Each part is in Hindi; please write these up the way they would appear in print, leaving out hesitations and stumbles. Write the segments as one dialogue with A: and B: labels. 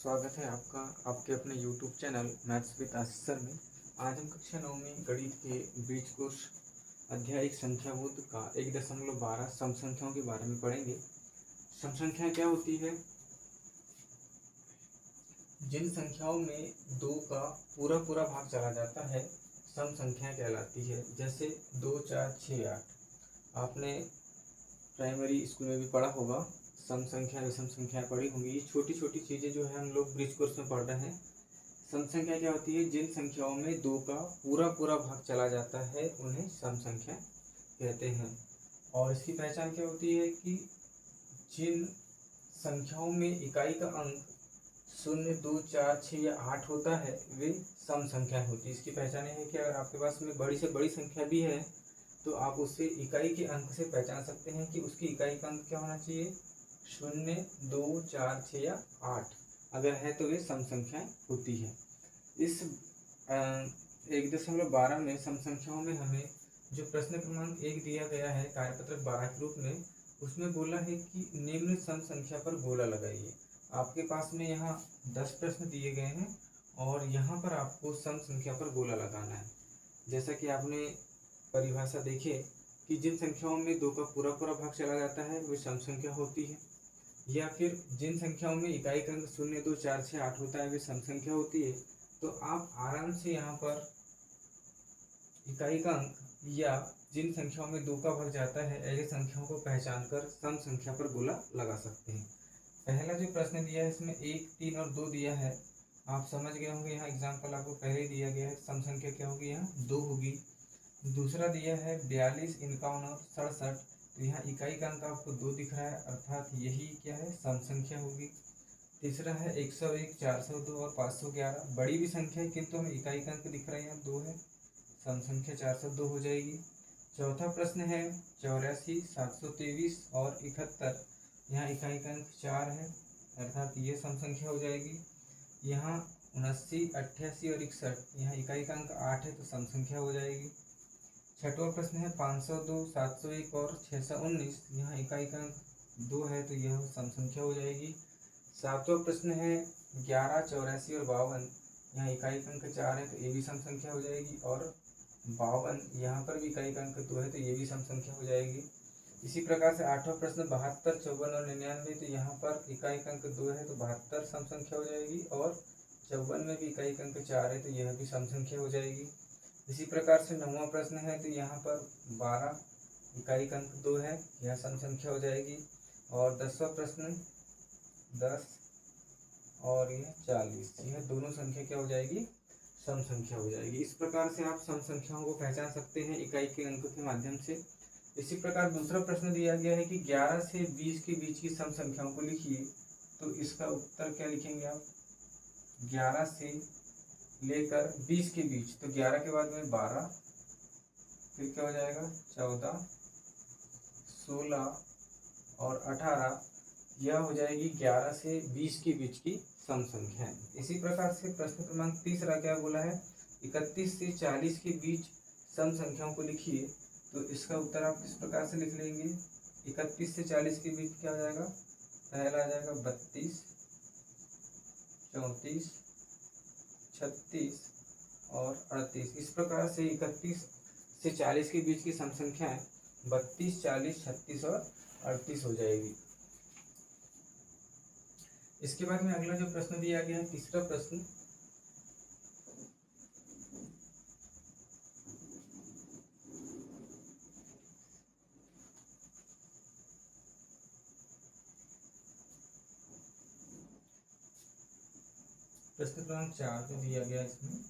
A: स्वागत है आपका आपके अपने YouTube channel maths with Ashish sir में। आज हम कक्षा 9 में गणित के बीज कोश अध्याय संख्याबोध का 1.12 सम संख्याओं के बारे में पढ़ेंगे। सम संख्याएं क्या होती है? जिन संख्याओं में 2 का पूरा पूरा भाग चला जाता है सम संख्या कहलाती है। जैसे 2, 4, 6, 8 आपने प्राइमरी स्कूल में भी पढ़ा होगा। सम संख्या विषम संख्या पढ़ी होंगी। ये छोटी छोटी चीज़ें जो है हम लोग ब्रिज कोर्स में पढ़ रहे हैं। सम संख्या क्या होती है? जिन संख्याओं में 2 का पूरा पूरा भाग चला जाता है उन्हें सम संख्या कहते हैं। और इसकी पहचान क्या होती है कि जिन संख्याओं में इकाई का अंक 0, 2, 4, 6 या 8 होता है वे सम संख्या होती है। इसकी पहचान है कि अगर आपके पास में बड़ी से बड़ी संख्या भी है तो आप उससे इकाई के अंक से पहचान सकते हैं कि उसकी इकाई का अंक क्या होना चाहिए, 0, 2, 4, 6 या 8 अगर है तो वे सम संख्या होती है। इस 1.12 में सम संख्याओं में हमें जो प्रश्न क्रमांक 1 दिया गया है कार्यपत्रक 12 के रूप में, उसमें बोला है कि निम्न सम संख्या पर गोला लगाइए। आपके पास में यहाँ 10 प्रश्न दिए गए हैं और यहाँ पर आपको सम संख्या पर गोला लगाना है। जैसा कि आपने परिभाषा देखे कि जिन संख्याओं में 2 का पूरा पूरा भाग चला जाता है वे सम संख्या होती है, या फिर जिन संख्याओं में इकाई का अंक 0, 2, 4, 6, 8 होता है वे सम संख्या होती है। तो आप आराम से यहाँ पर इकाई का अंक या जिन संख्याओं में 2 का भाग जाता है ऐसी संख्याओं को पहचान कर सम संख्या पर गोला लगा सकते हैं। पहला जो प्रश्न दिया है इसमें 1, 3 और 2 दिया है। आप समझ गए होंगे, यहाँ एग्जाम्पल आपको पहले ही दिया गया है। सम संख्या क्या होगी? यहाँ 2 होगी। दूसरा दिया है 42, 51 और 67। तो यहाँ इकाई का अंक आपको 2 दिख रहा है, अर्थात यही क्या है, सम संख्या होगी। तीसरा है 101, 402 और 511। बड़ी भी संख्या है किंतु हमें इकाई का अंक दिख रहा है यहाँ 2 है, सम संख्या 402 हो जाएगी। चौथा प्रश्न है 84, 723 और 71। यहाँ इकाई का अंक 4 है, अर्थात ये सम संख्या हो जाएगी। यहाँ 79, 88 और 61। यहाँ इकाई का अंक 8 है तो सम संख्या हो जाएगी। छठवां प्रश्न है 502, 701 और 619। यहाँ इकाई का अंक 2 है तो यह सम संख्या हो जाएगी। सातवां प्रश्न है 11, 84 और 52। यहाँ इकाई का अंक 4 है तो ये भी सम संख्या हो जाएगी। और 52, यहाँ पर भी इकाई का अंक 2 है तो ये भी सम संख्या हो जाएगी। इसी प्रकार से आठवां प्रश्न 72, 54 और 99। तो यहाँ पर इकाई का अंक 2 है तो 72 सम संख्या हो जाएगी। और 54 में भी इकाई का अंक 4 है तो यह भी सम संख्या हो जाएगी। इसी प्रकार से नौवां प्रश्न है तो यहाँ पर 12, इकाई का अंक 2 है, यह सम संख्या हो जाएगी। और 10वां प्रश्न 10 और यह 40, यह दोनों संख्या क्या हो जाएगी, सम संख्या हो जाएगी। इस प्रकार से आप सम संख्याओं को पहचान सकते हैं इकाई के अंक के माध्यम से। इसी प्रकार दूसरा प्रश्न दिया गया है कि 11 से 20 के बीच की सम संख्याओं को लिखिए। तो इसका उत्तर क्या लिखेंगे आप? 11 से लेकर 20 के बीच, तो 11 के बाद में 12, फिर क्या हो जाएगा 14, 16 और 18। यह हो जाएगी 11 से 20 के बीच की सम संख्या। इसी प्रकार से प्रश्न क्रमांक तीसरा क्या बोला है, 31 से 40 के बीच सम संख्याओं को लिखिए। तो इसका उत्तर आप किस प्रकार से लिख लेंगे? 31 से 40 के बीच क्या हो जाएगा? पहला आ जाएगा 32, 34, 36 और 38। इस प्रकार से 31 से 40 के बीच की सम संख्याएं 32, 40, 36 और 38 हो जाएगी। इसके बाद में अगला जो प्रश्न दिया गया है तीसरा प्रश्न, प्रश्न क्रमांक 4 जो दिया गया इसमें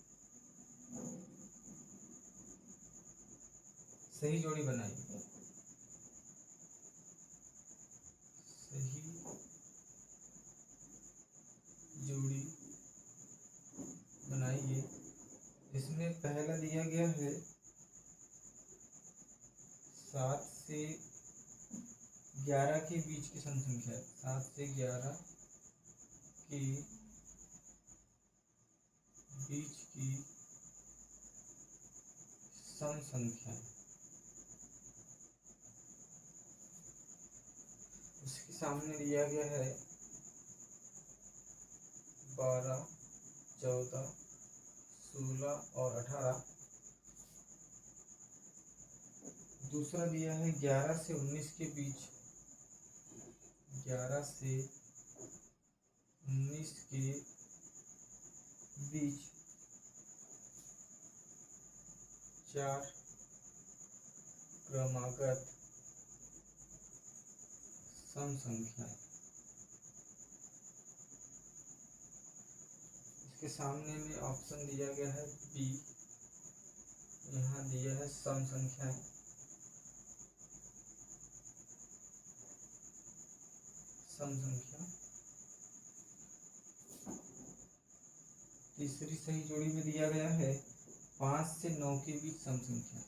A: सही जोड़ी बनाइए। सही जोड़ी बनाइए। इसमें पहला दिया गया है 7 से 11 के बीच की सम संख्या है। 7 से 11 के बीच की सम संख्या। उसके सामने दिया गया है 12, 14, 16 और 18। दूसरा दिया है 11 से 19 के बीच, 11 से 19 के बीच 4 क्रमागत सम संख्याएं। इसके सामने में ऑप्शन दिया गया है बी, यहाँ दिया है सम संख्याएं। सम संख्या तीसरी सही जोड़ी में दिया गया है 5 से 9 के बीच सम संख्या,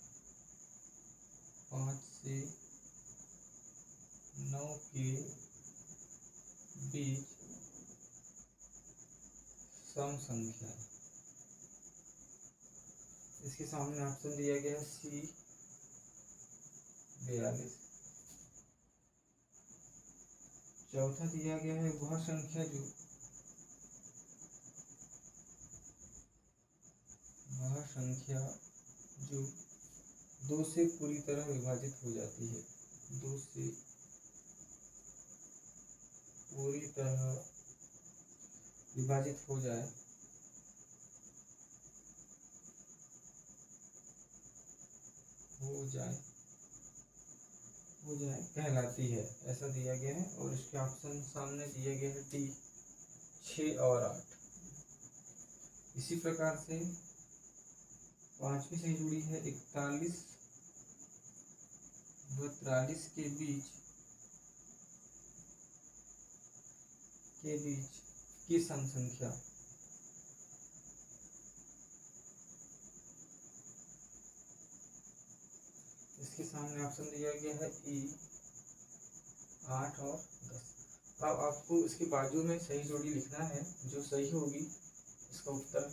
A: 5 से 9 के बीच सम संख्या। इसके सामने ऑप्शन दिया गया है सी 42। चौथा दिया गया है वह संख्या जो 2 से पूरी तरह विभाजित हो जाती है, 2 से पूरी तरह विभाजित हो जाए कहलाती है, ऐसा दिया गया है। और इसके ऑप्शन सामने दिए गए हैं डी 6 और 8। इसी प्रकार से पांचवी सही जुड़ी है 41 व 43 के बीच की सम संख्या। इसके सामने ऑप्शन दिया गया है ई 8 और 10। अब आपको इसके बाजू में सही जोड़ी लिखना है, जो सही होगी इसका उत्तर।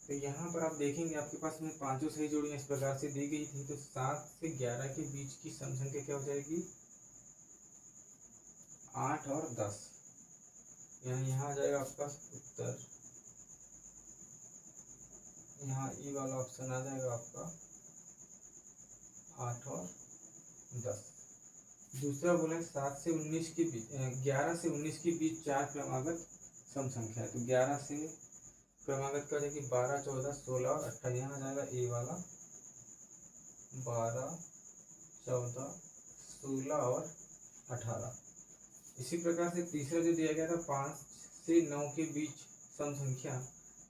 A: तो यहाँ पर आप देखेंगे आपके पास में पांचों सही जोड़ियाँ इस प्रकार से दी गई थी। तो 7 से 11 के बीच की सम संख्या क्या हो जाएगी? 8 और 10। यहाँ आ जाएगा आपका उत्तर। यहाँ ई वाला ऑप्शन आ जाएगा आपका 8 और 10। दूसरा बोला 7 से 19 के बीच 11 से 19 के बीच 4 क्रमागत सम संख्या है। तो 11 से क्रमागत का जाएगी 12, 14, 16 और 18। यहाँ आ जाएगा ए वाला 12, 14, 16 और 18। इसी प्रकार से तीसरा जो दिया गया था 5 से 9 के बीच सम संख्या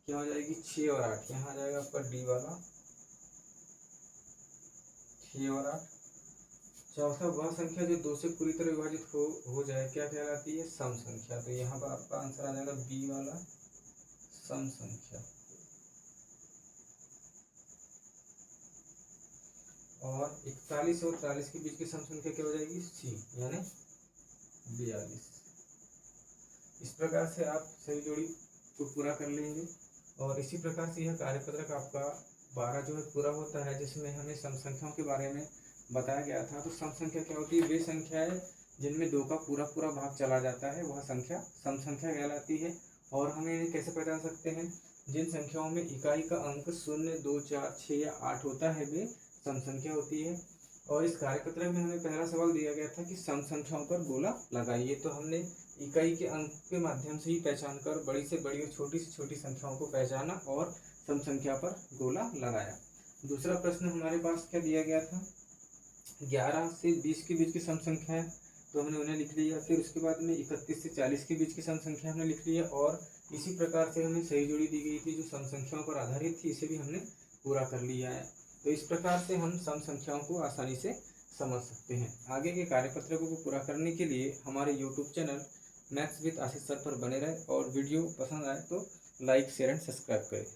A: क्या हो जाएगी? 6 और 8। यहाँ आ जाएगा आपका डी वाला 6 और 8। चौथा वह संख्या जो 2 से पूरी तरह विभाजित हो जाए क्या कहलाती है? सम संख्या। तो यहाँ पर आपका आंसर आ जाएगा बी वाला सम संख्या। और 41 और 43 के बीच की सम संख्या क्या हो जाएगी? सी यानी 42। इस प्रकार से आप सही जोड़ी को पूरा कर लेंगे। और इसी प्रकार से यह कार्यपत्रक आपका 12 जो है पूरा होता है, जिसमें हमें सम संख्याओं के बारे में बताया गया था। तो सम संख्या क्या होती है? वे संख्याएं जिनमें 2 का पूरा भाग चला जाता है वह संख्या सम संख्या कहलाती है। और हमें इन्हें कैसे पहचान सकते हैं? जिन संख्याओं में इकाई का अंक 0, 2, 4, 6 या 8 होता है वे सम संख्या होती है। और इस कार्यपत्रक में हमें पहला सवाल दिया गया था कि सम संख्याओं पर गोला लगाइए। तो हमने इकाई के अंक के माध्यम से ही पहचान कर बड़ी से बड़ी और छोटी से छोटी संख्याओं को पहचाना और सम संख्या पर गोला लगाया। दूसरा प्रश्न हमारे पास क्या दिया गया था? 11 से 20 के बीच की सम संख्या है, तो हमने उन्हें लिख लिया। फिर उसके बाद में 31 से 40 के बीच की सम संख्या हमने लिख लिया। और इसी प्रकार से हमें सही जोड़ी दी गई थी जो सम संख्याओं पर आधारित थी, इसे भी हमने पूरा कर लिया है। तो इस प्रकार से हम सम संख्याओं को आसानी से समझ सकते हैं। आगे के कार्यपत्रकों को पूरा करने के लिए हमारे YouTube channel maths with Ashish sir पर बने रहें और वीडियो पसंद आए तो लाइक, शेयर एंड सब्सक्राइब करें।